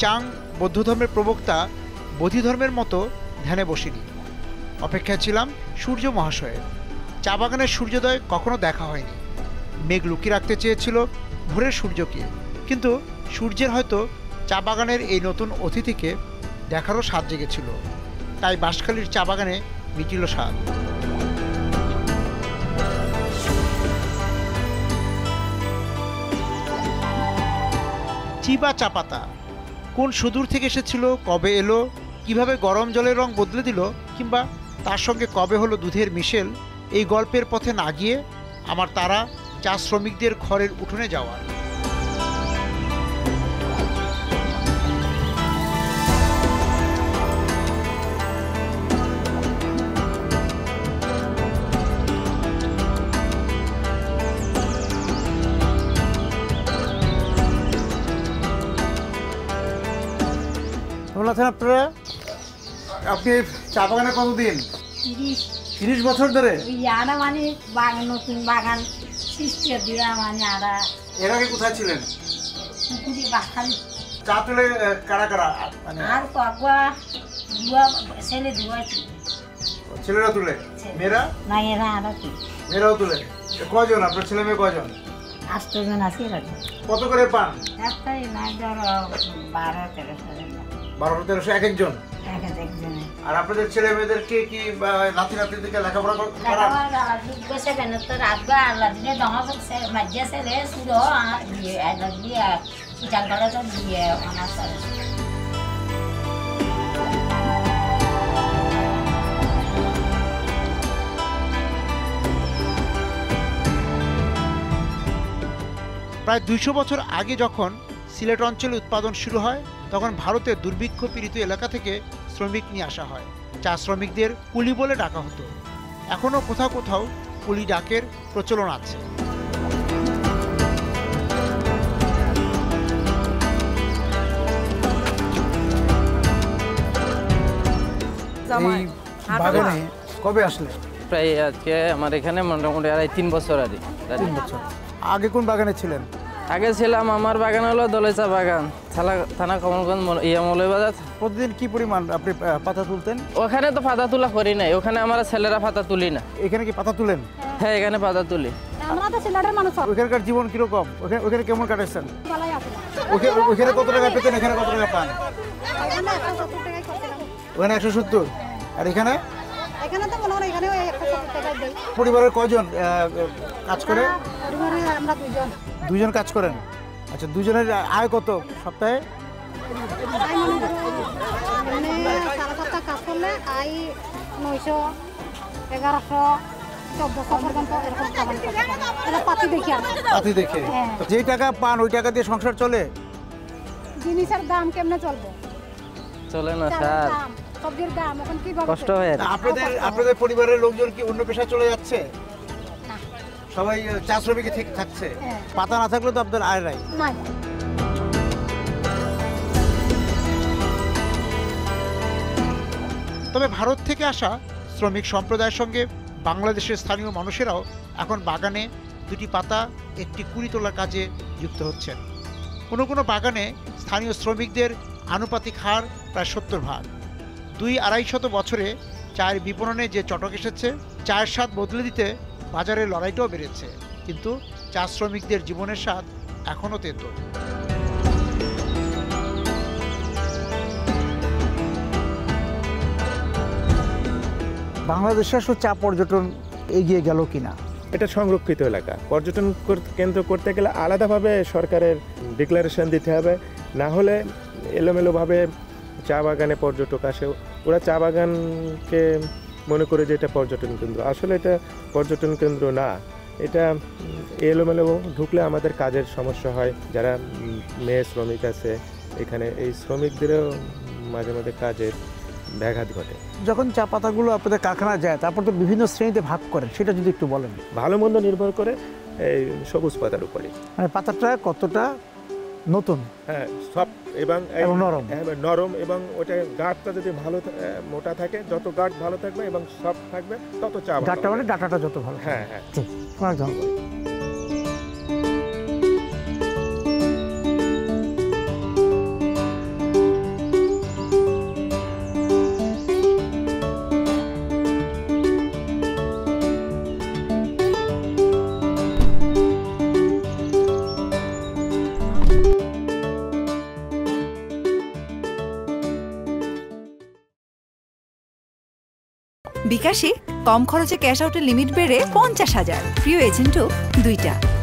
চাং বৌদ্ধ ধর্মের প্রবক্তা বোধি ধর্মের মতো ধ্যানে বসিনি। অপেক্ষায় ছিলাম সূর্য মহাশয়ের। চা বাগানের সূর্যোদয় কখনো দেখা হয়নি। মেঘ লুকিয়ে রাখতে চেয়েছিল ভোরের সূর্যকে, কিন্তু সূর্যের হয়তো চা বাগানের এই নতুন অতিথিকে দেখারও স্বাদ জেগেছিল। তাই বাঁশখালীর চা বাগানে মিটিল স্বাদ। চি বা চা পাতা কোন সুদূর থেকে এসেছিল, কবে এলো, কিভাবে গরম জলের রং বদলে দিল, কিংবা তার সঙ্গে কবে হলো দুধের মিশেল, এই গল্পের পথে না গিয়ে আমার তারা চা শ্রমিকদের ঘরের উঠোনে যাওয়ার। আপনারা আপনি চা বাগানে কতদিন? 30 বছর ধরে। মানে বাগান, নতুন বাগান সৃষ্টি দিয়া মানে আরা। এর আগে কোথায় ছিলেন? পুকুরি বাখালি। চা তুলে কারা কারা মানে? আর কাকুয়া দুয়া ছেলে দুয়া ছিল। ছেলেরা তুলে, মেয়েরা? না এরা আরা কি? মেয়েরাও তুলে। কয়জন আপনার ছেলে মেয়ে কয়জন? 8 জন আছে এরা। কত করে পান? একটাই না ধরো 12-13 12-13 এক একজন। একজনে। আর আপনাদের ছেলে মেয়েদেরকে কি নাতি নাতনিদেরকে লেখাপড়া করান? বসে কেন তো রাতবা আল্লাহ দিনে দমা বসে মাঝে ছেলে শুরু দিয়ে আল্লাহ দিয়ে চিটাং করে তো দিয়ে অনার্স। প্রায় 200 বছর আগে যখন সিলেট অঞ্চলে উৎপাদন শুরু হয়, তখন ভারতের দুর্ভিক্ষ পীড়িত এলাকা থেকে শ্রমিক নিয়ে আসা হয়। চা শ্রমিকদের কুলি বলে ডাকা হতো। এখনও কোথাও কোথাও কুলি ডাকের প্রচলন আছে। এই বাগানে কবে আসলে? প্রায় আজকে আমার এখানে মোটামুটি 3 বছর আগে। 3 বছর। আগে কোন বাগানে ছিলেন? আগে ছিলাম, আমার বাগান হলো দলেচা বাগান, থানা কমলগঞ্জ মৌলভীবাজার। প্রতিদিন কি পরিমাণ আপনি পাতা তুলতেন? ওখানে তো পাতা তোলা করি নাই, ওখানে আমরা ছেলেরা পাতা তুলি না। এখানে কি পাতা তুলেন? হ্যাঁ, এখানে পাতা তুলি। আমরা তো সিলেটের মানুষ। ওখানকার জীবন কিরকম? ওখানে কেমন কাটাচ্ছেন? ওখানে কত টাকা পেতেন, এখানে কত টাকা পান? ওখানে 170। আর এখানে? এখানে তো মনে হয় এখানে 170 টাকা দেই। পরিবারের কয়জন কাজ করে? পরিবারে আমরা 2 জন। 2 জন কাজ করেন। আচ্ছা, 2 জনের আয় কত সপ্তাহে? মানে 7.5 কাজ করলে আয় 900, 1100, 1400 পর্যন্ত এরকম পাবেন। এটা পাতি দেখি আর। পাতি দেখে। যেই টাকা পান ওই টাকা দিয়ে সংসার চলে? জিনিসের দাম কেমনে চলবে? চলে না স্যার, সবজির দাম এখন কি কষ্ট হয়। আপনাদের পরিবারের লোকজন কি অন্য পেশায় চলে যাচ্ছে? সবাই চা শ্রমিকে ঠিক থাকছে? পাতা না থাকলে তো আপনাদের আয় নাই। তবে ভারত থেকে আসা শ্রমিক সম্প্রদায়ের সঙ্গে বাংলাদেশের স্থানীয় মানুষেরাও এখন বাগানে 2টি পাতা একটি কুড়ি তোলার কাজে যুক্ত হচ্ছেন। কোনো কোনো বাগানে স্থানীয় শ্রমিকদের আনুপাতিক হার প্রায় 70%। 200-250 বছরে চায়ের বিপণনে যে চটক এসেছে, চায়ের স্বাদ বদলে দিতে বাজারের লড়াইটাও বেড়েছে, কিন্তু চা শ্রমিকদের জীবনের স্বাদ এখনও তেতো। বাংলাদেশে আসলে চা পর্যটন এগিয়ে গেল কিনা? এটা সংরক্ষিত এলাকা, পর্যটন কেন্দ্র করতে গেলে আলাদাভাবে সরকারের ডিক্লারেশন দিতে হবে, না হলে এলোমেলোভাবে চা বাগানে পর্যটক আসে, ওরা চা বাগানকে মনে করে যে এটা পর্যটন কেন্দ্র। আসলে এটা পর্যটন কেন্দ্র না, এটা এলোমেলো ঢুকলে আমাদের কাজের সমস্যা হয়। যারা মেয়ে শ্রমিক আছে এখানে, এই শ্রমিকদেরও মাঝে মাঝে কাজের ব্যাঘাত ঘটে। যখন চা পাতাগুলো আপনাদের কারখানায় যায় তারপর তো বিভিন্ন শ্রেণীতে ভাগ করেন, সেটা যদি একটু বলেন। ভালো মন্দ নির্ভর করে এই সবুজ পাতার উপরে, মানে পাতাটা কতটা নতুন, হ্যাঁ, সব এবং নরম, নরম, এবং ওটা গাঢ়টা যদি ভালো মোটা থাকে, যত গাঢ় ভালো থাকবে এবং সফট থাকবে তত চা। গাঢ়টা মানে ডাটাটা যত ভালো। হ্যাঁ হ্যাঁ। অনেক ধন্যবাদ। বিকাশে কম খরচে ক্যাশ আউটের লিমিট বেড়ে 50,000, প্রিয় এজেন্টও 2টা।